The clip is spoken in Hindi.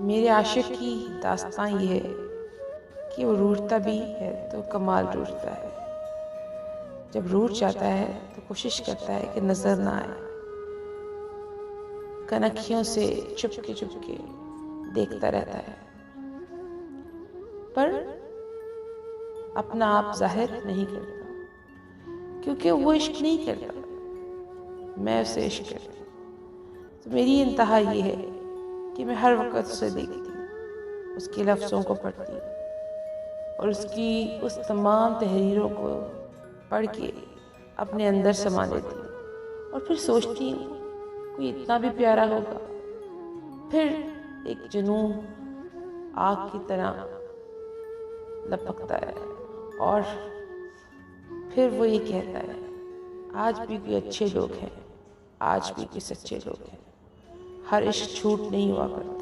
मेरे आशिक की दास्तां ये है कि वो रूठता भी है तो कमाल रूठता है। जब रूठ जाता है तो कोशिश करता है कि नज़र ना आए, कनखियों से चुपके चुपके देखता रहता है, पर अपना आप जाहिर नहीं करता, क्योंकि वो इश्क नहीं करता, मैं उसे इश्क करती हूँ। तो मेरी इंतहा ये है कि मैं हर वक्त उसे देखती, उसके लफ्ज़ों को पढ़ती और उसकी उस तमाम तहरीरों को पढ़ के अपने अंदर समा लेती हूँ। और फिर सोचती हूँ कोई इतना भी प्यारा होगा। फिर एक जुनून आग की तरह लपकता है और फिर वो ये कहता है, आज भी कोई अच्छे लोग हैं, आज भी कोई सच्चे लोग हैं। हर इश्क झूठ नहीं हुआ करता।